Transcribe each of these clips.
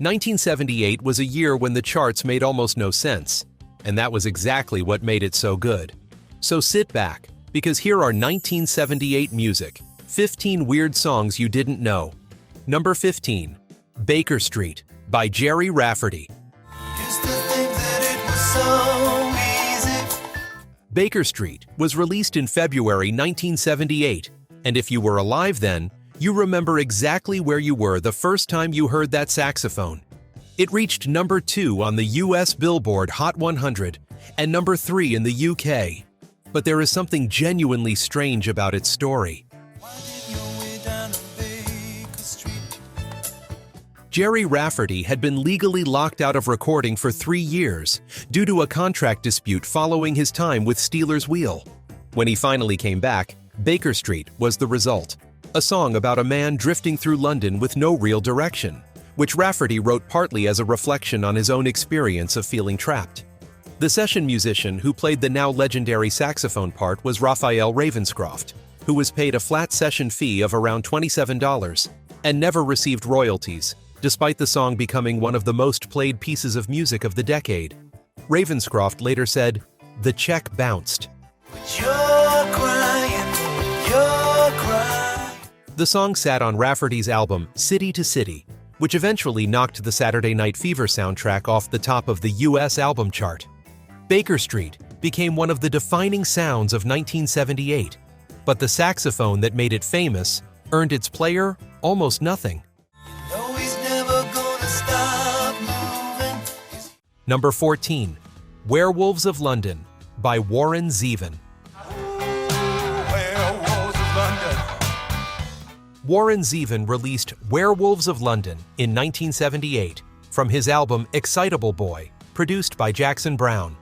1978 was a year when the charts made almost no sense, and that was exactly what made it so good. So sit back, because here are 1978 music, 15 weird songs you didn't know. Number 15, Baker Street by Jerry Rafferty. Baker Street was released in February 1978, and if you were alive then, you remember exactly where you were the first time you heard that saxophone. It reached number 2 on the US Billboard Hot 100 and number 3 in the UK. But there is something genuinely strange about its story. Jerry Rafferty had been legally locked out of recording for 3 years due to a contract dispute following his time with Stealers Wheel. When he finally came back, Baker Street was the result, a song about a man drifting through London with no real direction, which Rafferty wrote partly as a reflection on his own experience of feeling trapped. The session musician who played the now legendary saxophone part was Raphael Ravenscroft, who was paid a flat session fee of around $27 and never received royalties, despite the song becoming one of the most played pieces of music of the decade. Ravenscroft later said, "The check bounced." The song sat on Rafferty's album City to City, which eventually knocked the Saturday Night Fever soundtrack off the top of the US album chart. Baker Street became one of the defining sounds of 1978, but the saxophone that made it famous earned its player almost nothing. Number 14, Werewolves of London by Warren Zevon. Warren Zevon released Werewolves of London in 1978 from his album Excitable Boy, produced by Jackson Browne.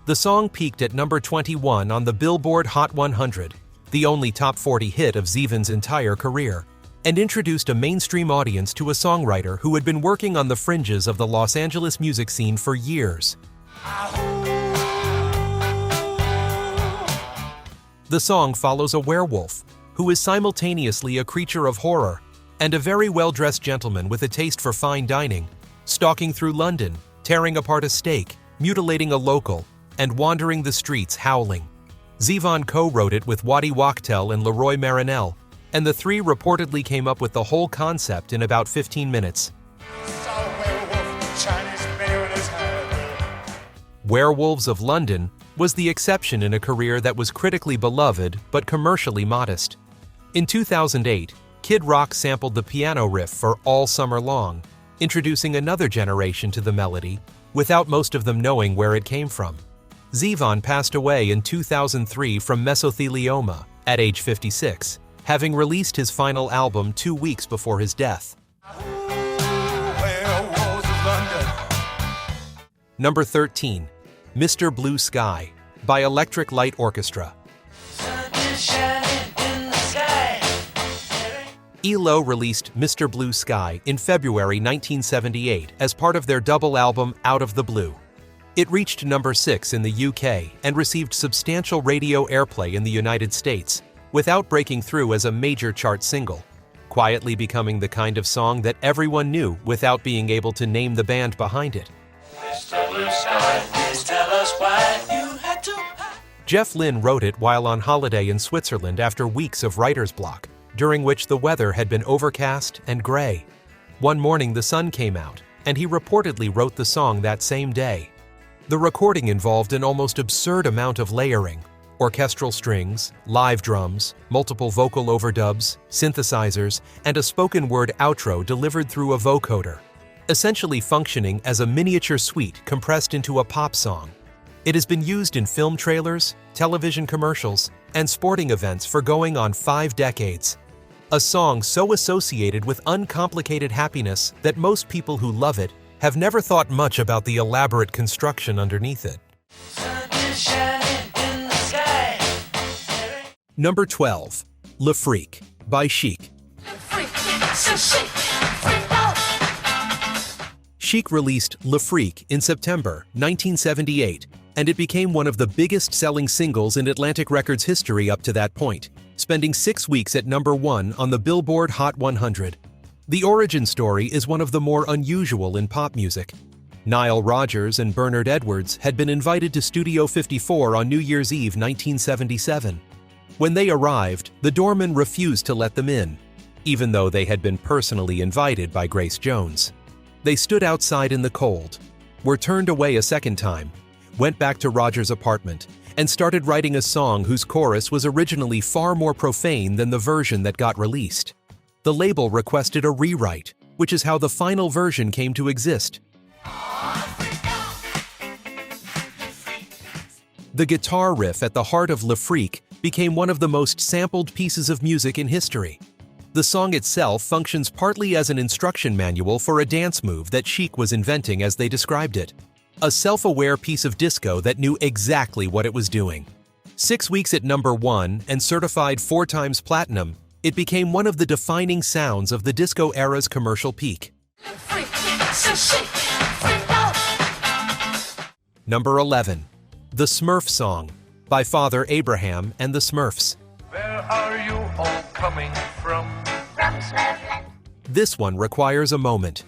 The song peaked at number 21 on the Billboard Hot 100, the only top 40 hit of Zevon's entire career, and introduced a mainstream audience to a songwriter who had been working on the fringes of the Los Angeles music scene for years. The song follows a werewolf, who is simultaneously a creature of horror and a very well-dressed gentleman with a taste for fine dining, stalking through London, tearing apart a steak, mutilating a local, and wandering the streets howling. Zevon co-wrote it with Waddy Wachtel and Leroy Marinelle, and the three reportedly came up with the whole concept in about 15 minutes. Werewolves of London was the exception in a career that was critically beloved but commercially modest. In 2008, Kid Rock sampled the piano riff for All Summer Long, introducing another generation to the melody without most of them knowing where it came from. Zevon passed away in 2003 from mesothelioma at age 56, having released his final album 2 weeks before his death. Number 13, Mr. Blue Sky by Electric Light Orchestra. ELO released Mr. Blue Sky in February 1978 as part of their double album Out of the Blue. It reached number 6 in the UK and received substantial radio airplay in the United States, without breaking through as a major chart single, quietly becoming the kind of song that everyone knew without being able to name the band behind it. Mr. Blue Sky, please tell us why you had to... Jeff Lynne wrote it while on holiday in Switzerland after weeks of writer's block, during which the weather had been overcast and gray. One morning the sun came out, and he reportedly wrote the song that same day. The recording involved an almost absurd amount of layering, orchestral strings, live drums, multiple vocal overdubs, synthesizers, and a spoken word outro delivered through a vocoder, essentially functioning as a miniature suite compressed into a pop song. It has been used in film trailers, television commercials, and sporting events for going on 5 decades. A song so associated with uncomplicated happiness that most people who love it have never thought much about the elaborate construction underneath it. Number 12, Le Freak by Chic. Chic released Le Freak in September 1978, and it became one of the biggest-selling singles in Atlantic Records history up to that point, spending 6 weeks at number 1 on the Billboard Hot 100. The origin story is one of the more unusual in pop music. Nile Rodgers and Bernard Edwards had been invited to Studio 54 on New Year's Eve 1977. When they arrived, the doorman refused to let them in, even though they had been personally invited by Grace Jones. They stood outside in the cold, were turned away a second time, went back to Rodgers' apartment, and started writing a song whose chorus was originally far more profane than the version that got released. The label requested a rewrite, which is how the final version came to exist. The guitar riff at the heart of Le Freak became one of the most sampled pieces of music in history. The song itself functions partly as an instruction manual for a dance move that Chic was inventing as they described it. A self-aware piece of disco that knew exactly what it was doing. 6 weeks at number 1 and certified 4 times platinum, it became one of the defining sounds of the disco era's commercial peak. Number 11. The Smurf Song, by Father Abraham and the Smurfs. Where are you all coming from? From Smurfland. This one requires a moment.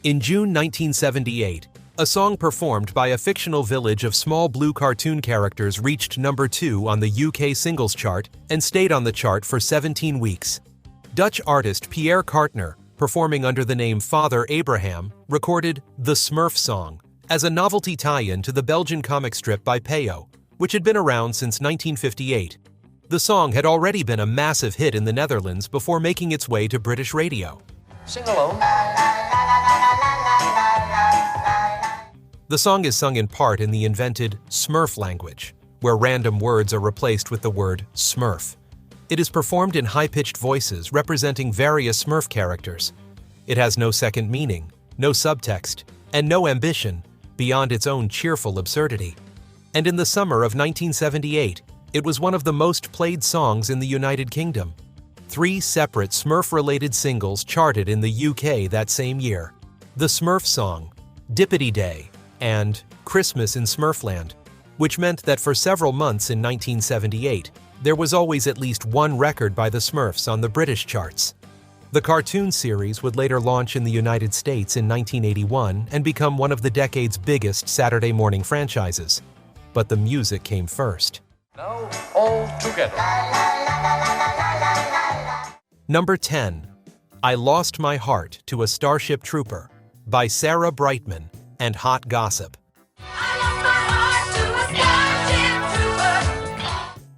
In June 1978, a song performed by a fictional village of small blue cartoon characters reached number 2 on the UK singles chart and stayed on the chart for 17 weeks. Dutch artist Pierre Cartner, performing under the name Father Abraham, recorded The Smurf Song as a novelty tie-in to the Belgian comic strip by Peyo, which had been around since 1958. The song had already been a massive hit in the Netherlands before making its way to British radio. Sing along. The song is sung in part in the invented Smurf language, where random words are replaced with the word Smurf. It is performed in high-pitched voices representing various Smurf characters. It has no second meaning, no subtext, and no ambition beyond its own cheerful absurdity. And in the summer of 1978, it was one of the most played songs in the United Kingdom. 3 separate Smurf-related singles charted in the UK that same year: The Smurf Song, Dippity Day, and Christmas in Smurfland, which meant that for several months in 1978, there was always at least one record by the Smurfs on the British charts. The cartoon series would later launch in the United States in 1981 and become one of the decade's biggest Saturday morning franchises. But the music came first. Now, all together. Number 10. I Lost My Heart to a Starship Trooper, by Sarah Brightman and Hot Gossip.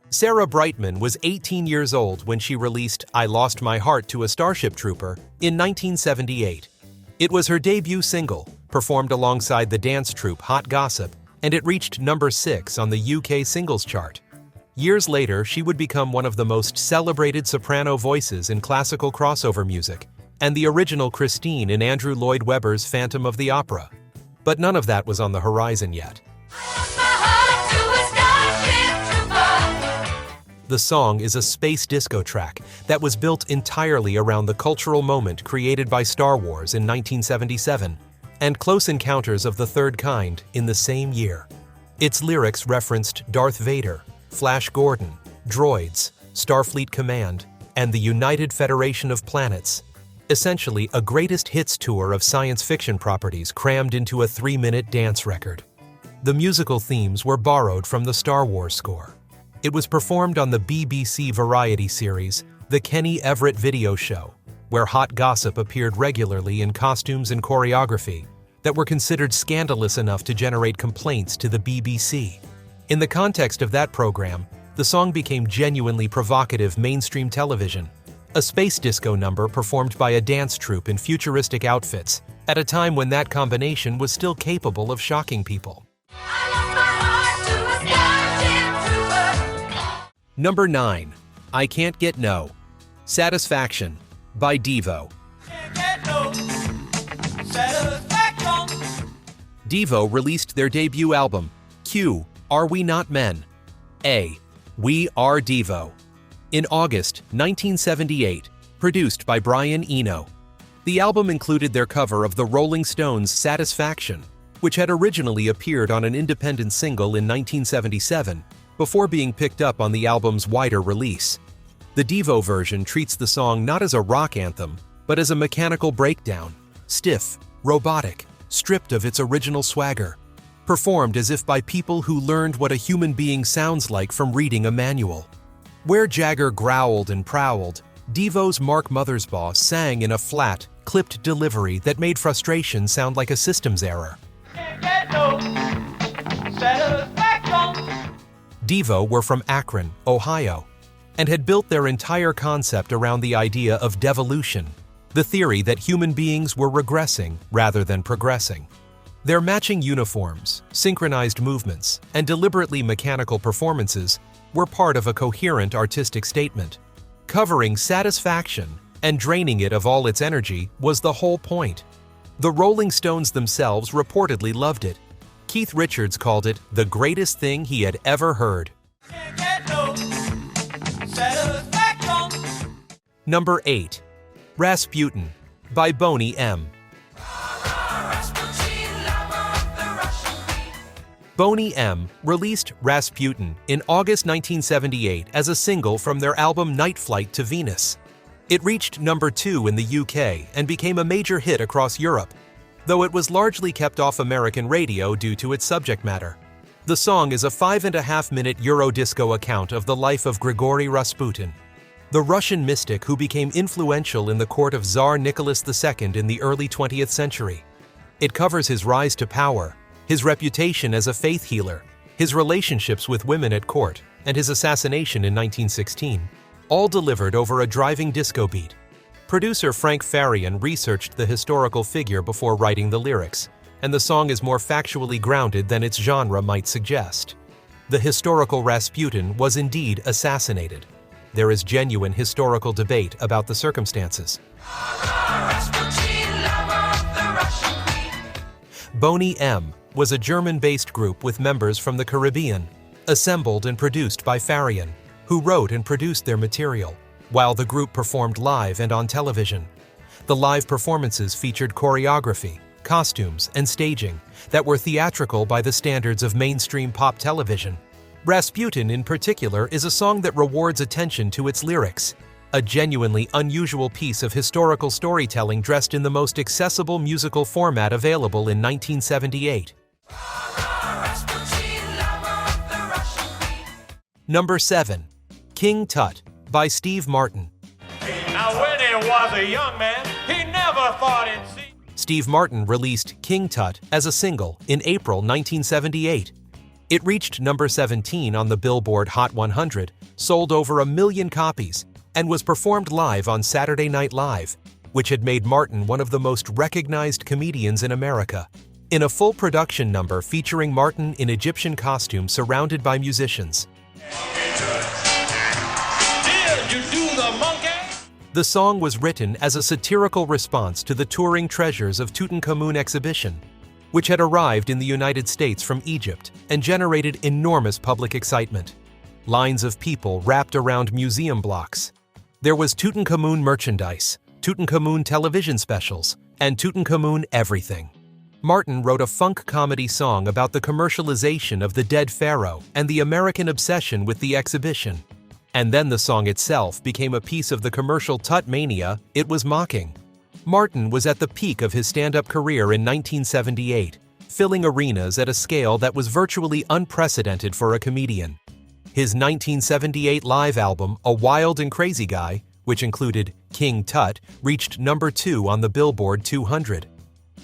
Sarah Brightman was 18 years old when she released I Lost My Heart to a Starship Trooper in 1978. It was her debut single, performed alongside the dance troupe Hot Gossip, and it reached number 6 on the UK singles chart. Years later, she would become one of the most celebrated soprano voices in classical crossover music, and the original Christine in Andrew Lloyd Webber's Phantom of the Opera. But none of that was on the horizon yet. The song is a space disco track that was built entirely around the cultural moment created by Star Wars in 1977 and Close Encounters of the Third Kind in the same year. Its lyrics referenced Darth Vader, Flash Gordon, droids, Starfleet Command, and the United Federation of Planets. Essentially, a greatest hits tour of science fiction properties crammed into a 3-minute dance record. The musical themes were borrowed from the Star Wars score. It was performed on the BBC variety series, The Kenny Everett Video Show, where Hot Gossip appeared regularly in costumes and choreography that were considered scandalous enough to generate complaints to the BBC. In the context of that program, the song became genuinely provocative mainstream television, a space disco number performed by a dance troupe in futuristic outfits at a time when that combination was still capable of shocking people. Number 9. I Can't Get No. Satisfaction, by Devo. Devo released their debut album, Q, Are We Not Men? A. We Are Devo, in August 1978, produced by Brian Eno. The album included their cover of the Rolling Stones' Satisfaction, which had originally appeared on an independent single in 1977 before being picked up on the album's wider release. The Devo version treats the song not as a rock anthem, but as a mechanical breakdown, stiff, robotic, stripped of its original swagger, performed as if by people who learned what a human being sounds like from reading a manual. Where Jagger growled and prowled, Devo's Mark Mothersbaugh sang in a flat, clipped delivery that made frustration sound like a systems error. Devo were from Akron, Ohio, and had built their entire concept around the idea of devolution, the theory that human beings were regressing rather than progressing. Their matching uniforms, synchronized movements, and deliberately mechanical performances were part of a coherent artistic statement. Covering satisfaction and draining it of all its energy was the whole point. The Rolling Stones themselves reportedly loved it. Keith Richards called it the greatest thing he had ever heard. Number 8. Rasputin by Boney M. Boney M. released Rasputin in August 1978 as a single from their album Night Flight to Venus. It reached number 2 in the UK and became a major hit across Europe, though it was largely kept off American radio due to its subject matter. The song is a 5.5-minute Eurodisco account of the life of Grigory Rasputin, the Russian mystic who became influential in the court of Tsar Nicholas II in the early 20th century. It covers his rise to power, his reputation as a faith healer, his relationships with women at court, and his assassination in 1916, all delivered over a driving disco beat. Producer Frank Farian researched the historical figure before writing the lyrics, and the song is more factually grounded than its genre might suggest. The historical Rasputin was indeed assassinated. There is genuine historical debate about the circumstances. Boney M. was a German-based group with members from the Caribbean, assembled and produced by Farian, who wrote and produced their material, while the group performed live and on television. The live performances featured choreography, costumes, and staging that were theatrical by the standards of mainstream pop television. Rasputin, in particular, is a song that rewards attention to its lyrics, a genuinely unusual piece of historical storytelling dressed in the most accessible musical format available in 1978. Number 7. King Tut by Steve Martin. Now when he was a young man, he never thought he'd see. Steve Martin released King Tut as a single in April 1978. It reached number 17 on the Billboard Hot 100, sold over 1 million copies, and was performed live on Saturday Night Live, which had made Martin one of the most recognized comedians in America. In a full production number featuring Martin in Egyptian costume surrounded by musicians. The song was written as a satirical response to the touring treasures of Tutankhamun exhibition, which had arrived in the United States from Egypt and generated enormous public excitement. Lines of people wrapped around museum blocks. There was Tutankhamun merchandise, Tutankhamun television specials, and Tutankhamun everything. Martin wrote a funk comedy song about the commercialization of the dead pharaoh and the American obsession with the exhibition. And then the song itself became a piece of the commercial Tut mania it was mocking. Martin was at the peak of his stand-up career in 1978, filling arenas at a scale that was virtually unprecedented for a comedian. His 1978 live album, A Wild and Crazy Guy, which included King Tut, reached number 2 on the Billboard 200.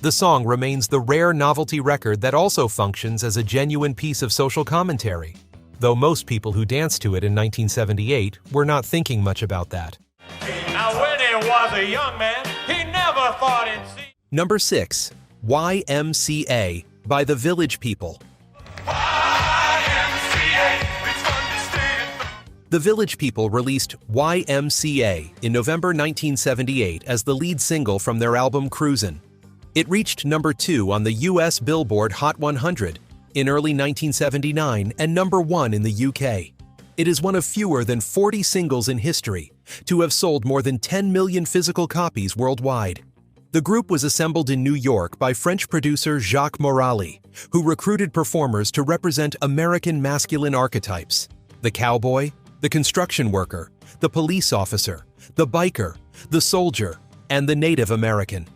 The song remains the rare novelty record that also functions as a genuine piece of social commentary, though most people who danced to it in 1978 were not thinking much about that. Now when he was a young man, he never thought he'd see. Number 6. YMCA by The Village People. The Village People released YMCA in November 1978 as the lead single from their album Cruisin'. It reached number 2 on the US Billboard Hot 100 in early 1979 and number 1 in the UK. It is one of fewer than 40 singles in history to have sold more than 10 million physical copies worldwide. The group was assembled in New York by French producer Jacques Morali, who recruited performers to represent American masculine archetypes: the cowboy, the construction worker, the police officer, the biker, the soldier, and the Native American.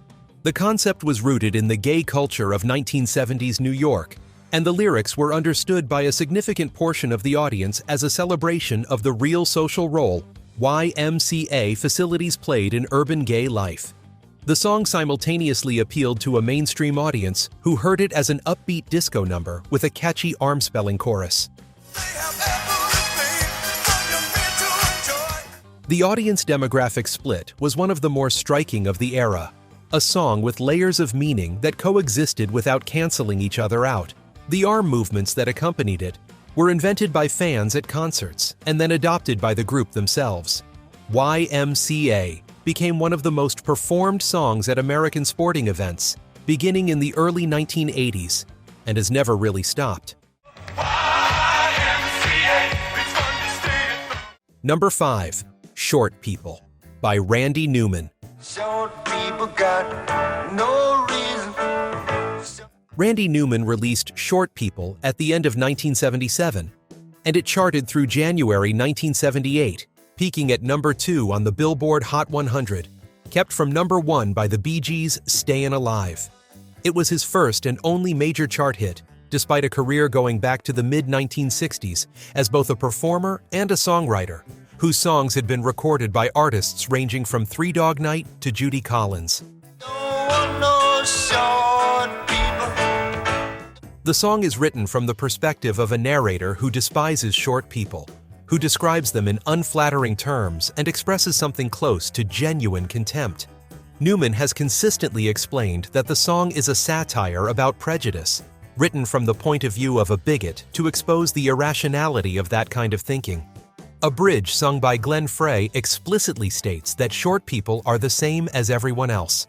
The concept was rooted in the gay culture of 1970s New York, and the lyrics were understood by a significant portion of the audience as a celebration of the real social role YMCA facilities played in urban gay life. The song simultaneously appealed to a mainstream audience who heard it as an upbeat disco number with a catchy arm-spelling chorus. The audience demographic split was one of the more striking of the era, a song with layers of meaning that coexisted without canceling each other out. The arm movements that accompanied it were invented by fans at concerts and then adopted by the group themselves. YMCA became one of the most performed songs at American sporting events, beginning in the early 1980s, and has never really stopped. Number 5. Short People by Randy Newman. Short people got no reason. Randy Newman released Short People at the end of 1977, and it charted through January 1978, peaking at number 2 on the Billboard Hot 100, kept from number 1 by the Bee Gees' Stayin' Alive. It was his first and only major chart hit, despite a career going back to the mid-1960s as both a performer and a songwriter, whose songs had been recorded by artists ranging from Three Dog Night to Judy Collins. The song is written from the perspective of a narrator who despises short people, who describes them in unflattering terms and expresses something close to genuine contempt. Newman has consistently explained that the song is a satire about prejudice, written from the point of view of a bigot to expose the irrationality of that kind of thinking. A bridge sung by Glenn Frey explicitly states that short people are the same as everyone else.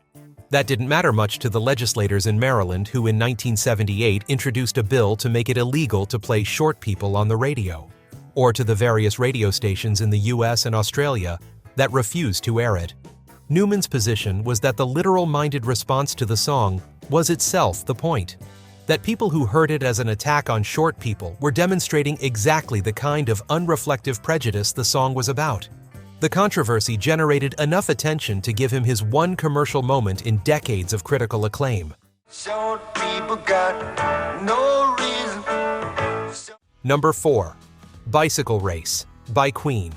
That didn't matter much to the legislators in Maryland who in 1978 introduced a bill to make it illegal to play short people on the radio, or to the various radio stations in the US and Australia that refused to air it. Newman's position was that the literal-minded response to the song was itself the point, that people who heard it as an attack on short people were demonstrating exactly the kind of unreflective prejudice the song was about. The controversy generated enough attention to give him his one commercial moment in decades of critical acclaim. Short people got no reason. Number 4. Bicycle Race by Queen.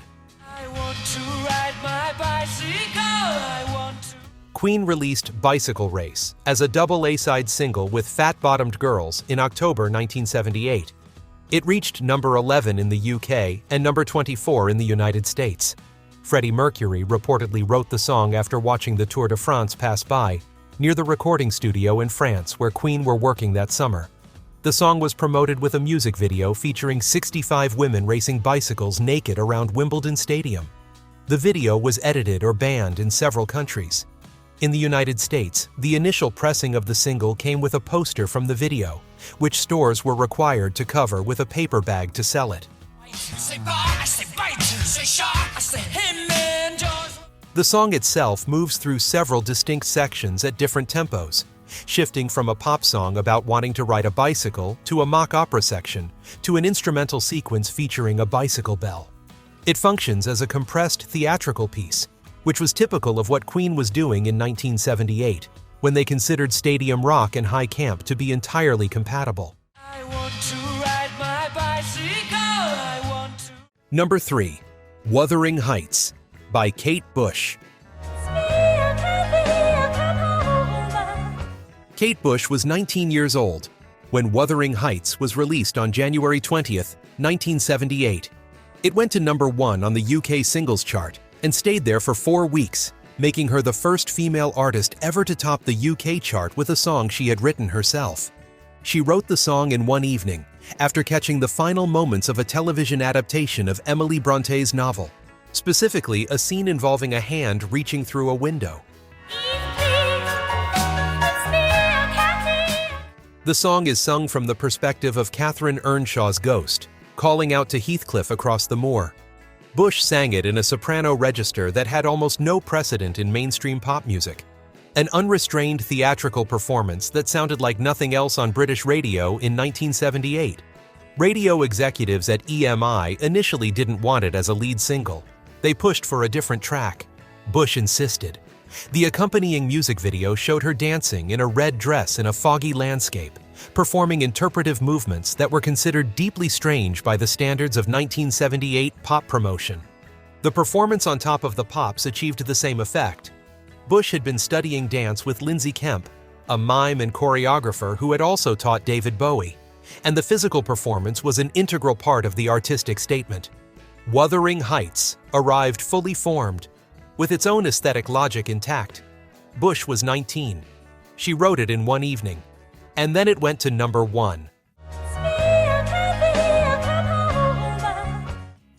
I want to ride my bicycle. I want to. Queen released Bicycle Race as a double A-side single with Fat Bottomed Girls in October 1978. It reached number 11 in the UK and number 24 in the United States. Freddie Mercury reportedly wrote the song after watching the Tour de France pass by, near the recording studio in France where Queen were working that summer. The song was promoted with a music video featuring 65 women racing bicycles naked around Wimbledon Stadium. The video was edited or banned in several countries. In the United States, the initial pressing of the single came with a poster from the video, which stores were required to cover with a paper bag to sell it. The song itself moves through several distinct sections at different tempos, shifting from a pop song about wanting to ride a bicycle to a mock opera section to an instrumental sequence featuring a bicycle bell. It functions as a compressed theatrical piece, which was typical of what Queen was doing in 1978, when they considered stadium rock and high camp to be entirely compatible. I want to ride my bicycle. I want to. Number 3. Wuthering Heights by Kate Bush. Kate Bush was 19 years old when Wuthering Heights was released on January 20th, 1978. It went to number 1 on the UK singles chart and stayed there for 4 weeks, making her the first female artist ever to top the UK chart with a song she had written herself. She wrote the song in one evening, after catching the final moments of a television adaptation of Emily Bronte's novel, specifically a scene involving a hand reaching through a window. The song is sung from the perspective of Catherine Earnshaw's ghost, calling out to Heathcliff across the moor. Bush sang it in a soprano register that had almost no precedent in mainstream pop music, an unrestrained theatrical performance that sounded like nothing else on British radio in 1978. Radio executives at EMI initially didn't want it as a lead single. They pushed for a different track. Bush insisted, The accompanying music video showed her dancing in a red dress in a foggy landscape, performing interpretive movements that were considered deeply strange by the standards of 1978 pop promotion. The performance on Top of the Pops achieved the same effect. Bush had been studying dance with Lindsay Kemp, a mime and choreographer who had also taught David Bowie, and the physical performance was an integral part of the artistic statement. Wuthering Heights arrived fully formed, with its own aesthetic logic intact. Bush was 19. She wrote it in one evening, and then it went to number 1.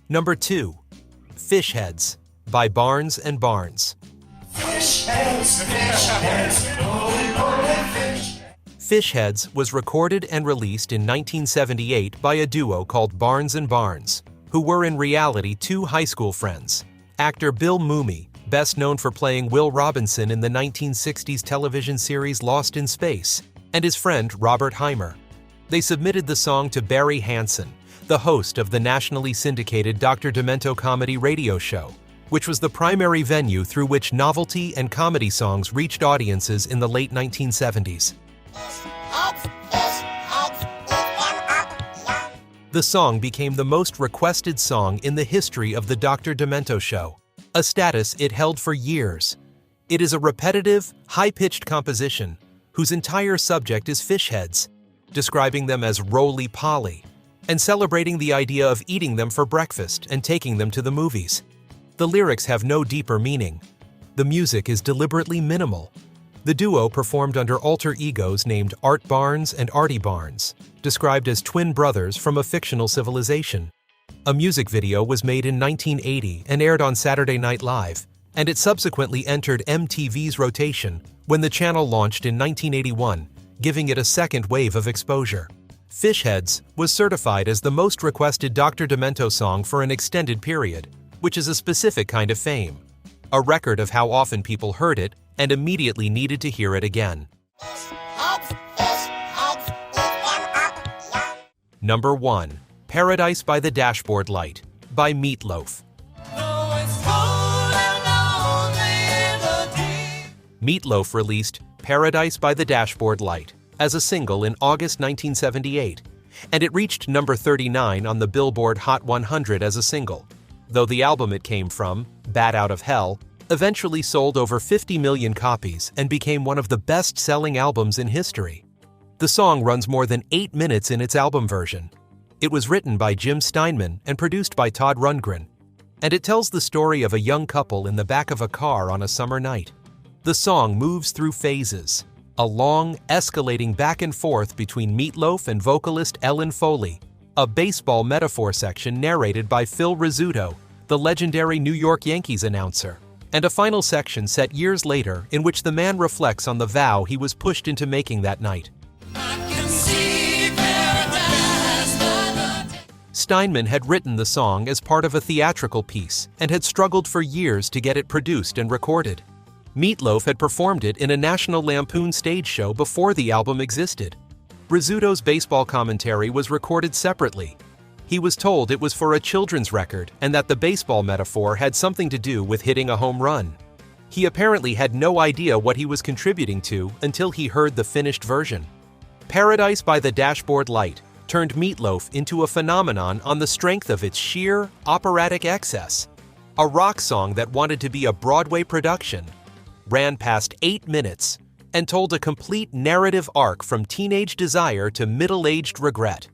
Number 2. Fish Heads by Barnes and Barnes. Fish Heads was recorded and released in 1978 by a duo called Barnes and Barnes, who were in reality two high school friends. Actor Bill Mumy, best known for playing Will Robinson in the 1960s television series Lost in Space, and his friend Robert Heimer. They submitted the song to Barry Hansen, the host of the nationally syndicated Dr. Demento comedy radio show, which was the primary venue through which novelty and comedy songs reached audiences in the late 1970s. The song became the most requested song in the history of the Dr. Demento show, a status it held for years. It is a repetitive, high-pitched composition whose entire subject is fish heads, describing them as roly-poly, and celebrating the idea of eating them for breakfast and taking them to the movies. The lyrics have no deeper meaning. The music is deliberately minimal. The duo performed under alter egos named Art Barnes and Artie Barnes, described as twin brothers from a fictional civilization. A music video was made in 1980 and aired on Saturday Night Live, and it subsequently entered MTV's rotation when the channel launched in 1981, giving it a second wave of exposure. Fish Heads was certified as the most requested Dr. Demento song for an extended period, which is a specific kind of fame, a record of how often people heard it and immediately needed to hear it again. Number 1. Paradise by the Dashboard Light by Meatloaf. Meatloaf released Paradise by the Dashboard Light as a single in August 1978, and it reached number 39 on the Billboard Hot 100 as a single, though the album it came from, Bat Out of Hell, eventually sold over 50 million copies and became one of the best-selling albums in history. The song runs more than 8 minutes in its album version. It was written by Jim Steinman and produced by Todd Rundgren, and it tells the story of a young couple in the back of a car on a summer night. The song moves through phases, a long, escalating back and forth between Meatloaf and vocalist Ellen Foley, a baseball metaphor section narrated by Phil Rizzuto, the legendary New York Yankees announcer, and a final section set years later in which the man reflects on the vow he was pushed into making that night. Steinman had written the song as part of a theatrical piece and had struggled for years to get it produced and recorded. Meatloaf had performed it in a National Lampoon stage show before the album existed. Rizzuto's baseball commentary was recorded separately. He was told it was for a children's record and that the baseball metaphor had something to do with hitting a home run. He apparently had no idea what he was contributing to until he heard the finished version. Paradise by the Dashboard Light turned Meatloaf into a phenomenon on the strength of its sheer, operatic excess. A rock song that wanted to be a Broadway production, ran past 8 minutes, and told a complete narrative arc from teenage desire to middle-aged regret.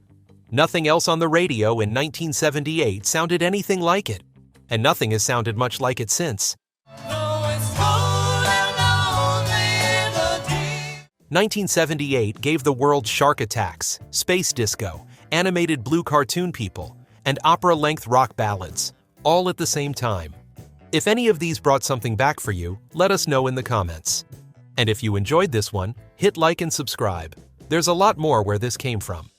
Nothing else on the radio in 1978 sounded anything like it, and nothing has sounded much like it since. 1978 gave the world shark attacks, space disco, animated blue cartoon people, and opera-length rock ballads, all at the same time. If any of these brought something back for you, let us know in the comments. And if you enjoyed this one, hit like and subscribe. There's a lot more where this came from.